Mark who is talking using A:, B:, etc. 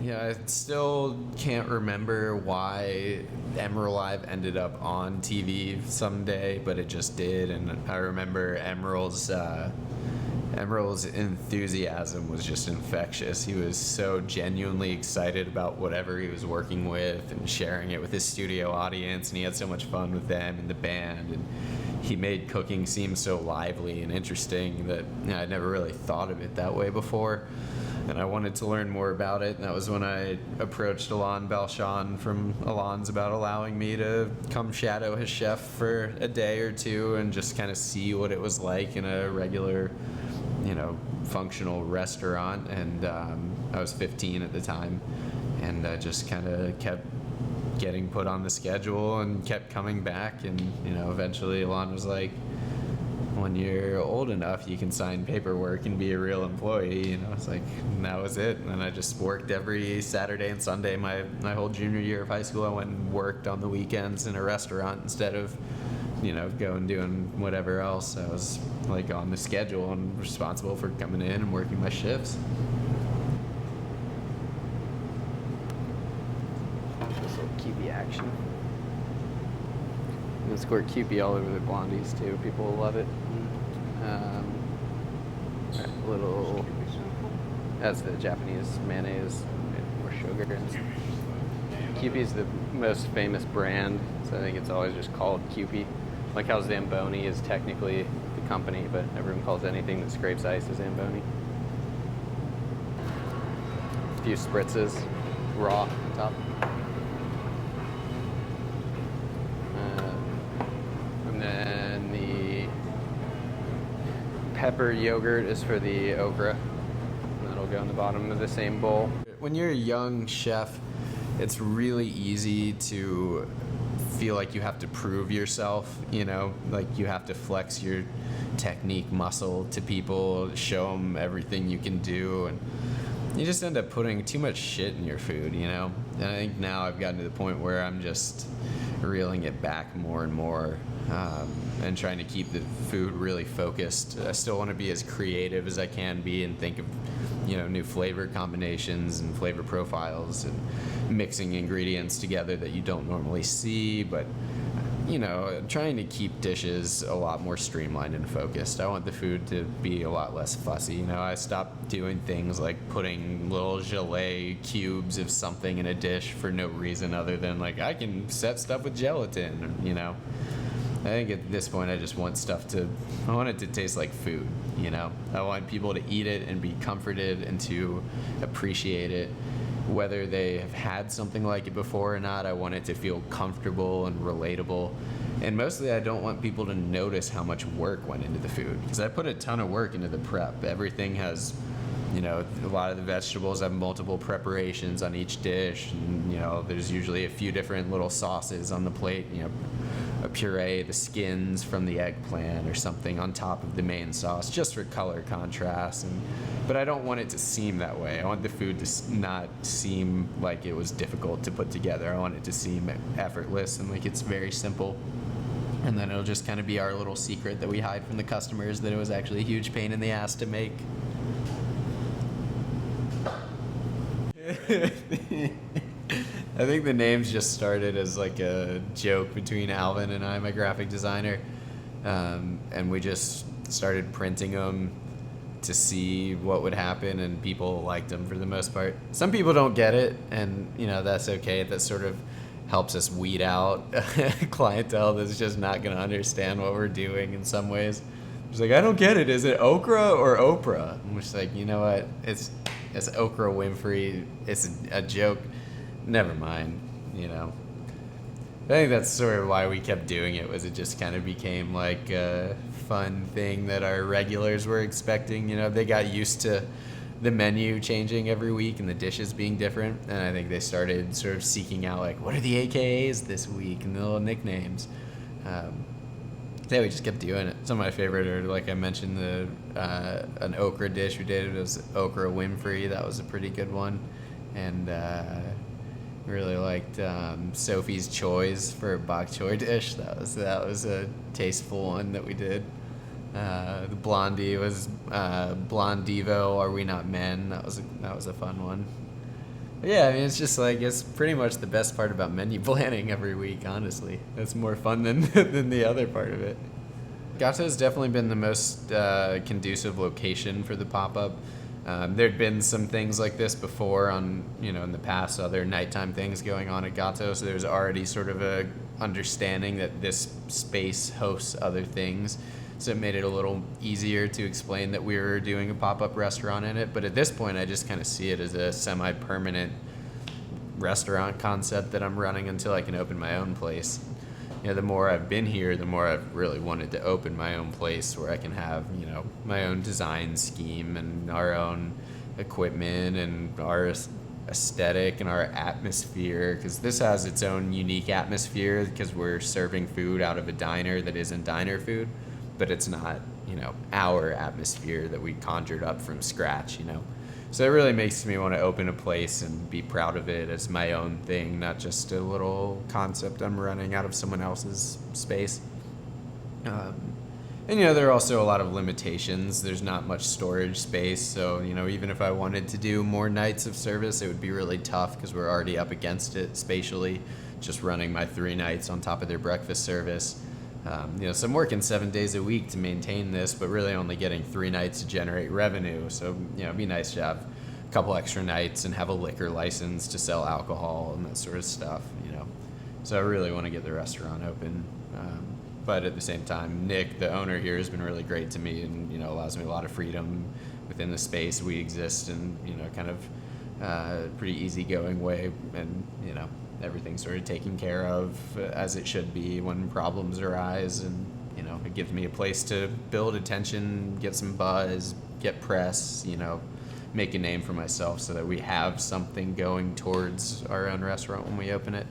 A: Yeah, I still can't remember why Emerald Live ended up on TV someday, but it just did, and I remember Emerald's enthusiasm was just infectious. He was so genuinely excited about whatever he was working with and sharing it with his studio audience, and he had so much fun with them and the band, and he made cooking seem so lively and interesting that I'd never really thought of it that way before. And I wanted to learn more about it, and that was when I approached Alon Belchan from Alon's about allowing me to come shadow his chef for a day or two and just kind of see what it was like in a regular, functional restaurant. And I was 15 at the time, and I just kind of kept getting put on the schedule and kept coming back. And eventually Alon was like, when you're old enough, you can sign paperwork and be a real employee. It's like, and that was it. And I just worked every Saturday and Sunday. My whole junior year of high school, I went and worked on the weekends in a restaurant instead of, going doing whatever else. I was like on the schedule and responsible for coming in and working my shifts.
B: This little QB action. You can squirt QB all over the blondies too. People will love it. A little. That's the Japanese mayonnaise, more sugar. QB is the most famous brand, so I think it's always just called QB. Like how Zamboni is technically the company, but everyone calls anything that scrapes ice a Zamboni. A few spritzes, raw on top. And then the pepper yogurt is for the okra. And that'll go in the bottom of the same bowl.
A: When you're a young chef, it's really easy to feel like you have to prove yourself, like you have to flex your technique muscle to people, show them everything you can do, and you just end up putting too much shit in your food, And I think now I've gotten to the point where I'm just reeling it back more and more, and trying to keep the food really focused. I still want to be as creative as I can be and think of new flavor combinations and flavor profiles and mixing ingredients together that you don't normally see, but trying to keep dishes a lot more streamlined and focused. I want the food to be a lot less fussy. I stopped doing things like putting little gelée cubes of something in a dish for no reason other than like I can set stuff with gelatin, I think at this point I just want I want it to taste like food, I want people to eat it and be comforted and to appreciate it. Whether they have had something like it before or not, I want it to feel comfortable and relatable. And mostly I don't want people to notice how much work went into the food, because I put a ton of work into the prep. Everything has, a lot of the vegetables have multiple preparations on each dish. And, there's usually a few different little sauces on the plate, a puree, the skins from the eggplant or something on top of the main sauce, just for color contrast. But I don't want it to seem that way. I want the food to not seem like it was difficult to put together. I want it to seem effortless and like it's very simple. And then it'll just kind of be our little secret that we hide from the customers that it was actually a huge pain in the ass to make. I think the names just started as like a joke between Alvin and I, my graphic designer, and we just started printing them to see what would happen, and people liked them for the most part. Some people don't get it, and that's okay. That sort of helps us weed out clientele that's just not going to understand what we're doing in some ways. It's like, I don't get it. Is it okra or Oprah? I'm just like, you know what? It's Oprah Winfrey. It's a joke. Never mind, I think that's sort of why we kept doing it, was it just kind of became like a fun thing that our regulars were expecting. They got used to the menu changing every week and the dishes being different, and I think they started sort of seeking out like, what are the AKAs this week and the little nicknames. Yeah, we just kept doing it. Some of my favorite are, like I mentioned, an okra dish we did. It was Okra Winfrey. That was a pretty good one. And really liked Sophie's Choi's for a bok choy dish. That was a tasteful one that we did. The Blondie was Blondivo, Are We Not Men? That was a fun one. Yeah, I mean, it's just like it's pretty much the best part about menu planning every week. Honestly, it's more fun than than the other part of it. Gato's definitely been the most conducive location for the pop up. There'd been some things like this before on, in the past, other nighttime things going on at Gato, so there's already sort of a understanding that this space hosts other things. So it made it a little easier to explain that we were doing a pop up restaurant in it. But at this point, I just kind of see it as a semi permanent restaurant concept that I'm running until I can open my own place. The more I've been here, the more I've really wanted to open my own place where I can have, my own design scheme and our own equipment and our aesthetic and our atmosphere, because this has its own unique atmosphere because we're serving food out of a diner that isn't diner food, but it's not, our atmosphere that we conjured up from scratch. So it really makes me want to open a place and be proud of it as my own thing, not just a little concept I'm running out of someone else's space. And there are also a lot of limitations. There's not much storage space, so even if I wanted to do more nights of service, it would be really tough because we're already up against it spatially, just running my 3 nights on top of their breakfast service. So I'm working 7 days a week to maintain this, but really only getting 3 nights to generate revenue. So, it'd be nice to have a couple extra nights and have a liquor license to sell alcohol and that sort of stuff. So I really want to get the restaurant open. But at the same time, Nick, the owner here, has been really great to me and, allows me a lot of freedom within the space we exist in, kind of pretty easygoing way. And, everything's sort of taken care of as it should be when problems arise, and it gives me a place to build attention, get some buzz, get press, make a name for myself so that we have something going towards our own restaurant when we open it.